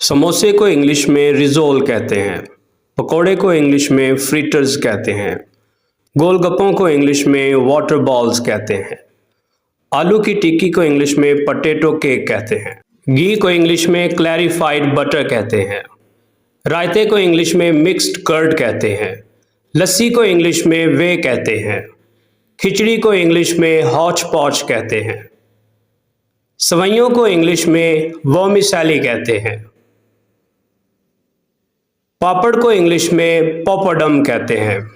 समोसे को इंग्लिश में रिजोल कहते हैं। पकोड़े को इंग्लिश में फ्रीटर्स कहते हैं। गोलगप्पों को इंग्लिश में वाटर बॉल्स कहते हैं। आलू की टिक्की को इंग्लिश में पटेटो केक कहते हैं। घी को इंग्लिश में क्लैरिफाइड बटर कहते हैं। रायते को इंग्लिश में मिक्स्ड कर्ड कहते हैं। लस्सी को इंग्लिश में वे कहते हैं। खिचड़ी को इंग्लिश में हौच पौच कहते हैं। सवैयों को इंग्लिश में वर्मिसेली कहते हैं। पापड़ को इंग्लिश में पॉपडम कहते हैं।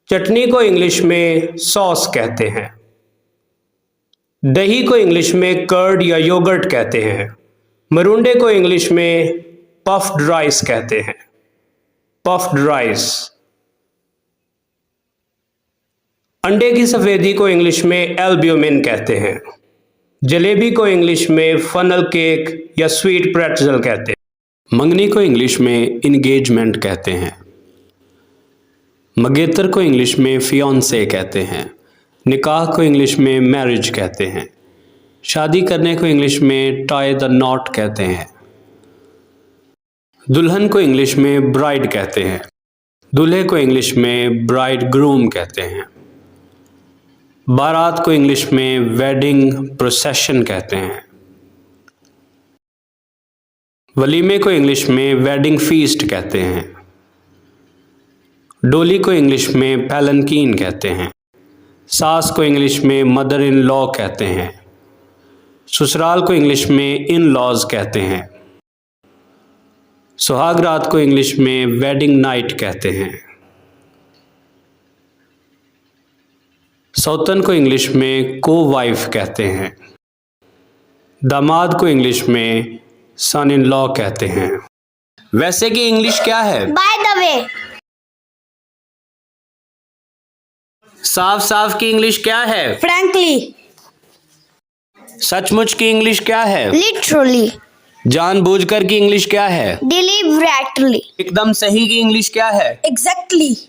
चटनी को इंग्लिश में सॉस कहते हैं। दही को इंग्लिश में कर्ड या योगर्ट कहते हैं। मरुंडे को इंग्लिश में पफ्ड राइस कहते हैं। Puffed rice. अंडे की सफेदी को इंग्लिश में एल्ब्यूमिन कहते हैं। जलेबी को इंग्लिश में फनल केक या स्वीट प्रेटज़ल कहते हैं। मंगनी को इंग्लिश में इंगेजमेंट कहते हैं। मंगेतर को इंग्लिश में फियांसे कहते हैं। निकाह को इंग्लिश में मैरिज कहते हैं। शादी करने को इंग्लिश में टाई द नॉट कहते हैं। दुल्हन को इंग्लिश में ब्राइड कहते हैं। दूल्हे को इंग्लिश में ब्राइड ग्रूम कहते हैं। बारात को इंग्लिश में वेडिंग प्रोसेशन कहते हैं। वलीमे को इंग्लिश में वेडिंग फीस्ट कहते हैं। डोली को इंग्लिश में पैलनकीन कहते हैं। सास को इंग्लिश में मदर इन लॉ कहते हैं। ससुराल को इंग्लिश में इन लॉज कहते हैं। सुहाग रात को इंग्लिश में वेडिंग नाइट कहते हैं। सौतन को इंग्लिश में को वाइफ कहते हैं। दामाद को इंग्लिश में सन इन लॉ कहते हैं। वैसे कि इंग्लिश क्या है? By the way. साफ साफ की इंग्लिश क्या है? फ्रैंकली। सचमुच की इंग्लिश क्या है? लिटरली। जानबूझकर की इंग्लिश क्या है? डिलीबरेटली। एकदम सही की इंग्लिश क्या है? एग्जैक्टली।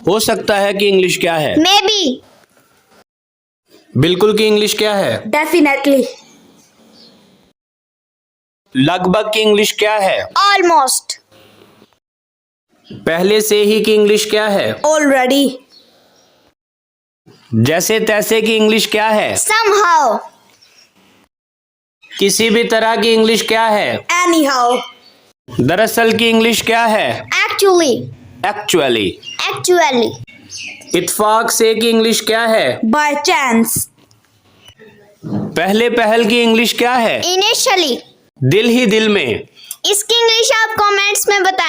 हो सकता है कि इंग्लिश क्या है? May be. बिल्कुल की इंग्लिश क्या है? डेफिनेटली। लगभग की इंग्लिश क्या है? ऑलमोस्ट। पहले से ही की इंग्लिश क्या है? ऑलरेडी। जैसे तैसे की इंग्लिश क्या है? समहाउ। किसी भी तरह की इंग्लिश क्या है? एनीहाउ। दरअसल की इंग्लिश क्या है? एक्चुअली। एक्चुअली। एक्चुअली। इत्तेफाक से की इंग्लिश क्या है? By chance. पहले पहल की इंग्लिश क्या है? इनिशियली। दिल ही दिल में। इसकी इंग्लिश आप कमेंट्स में बताएं।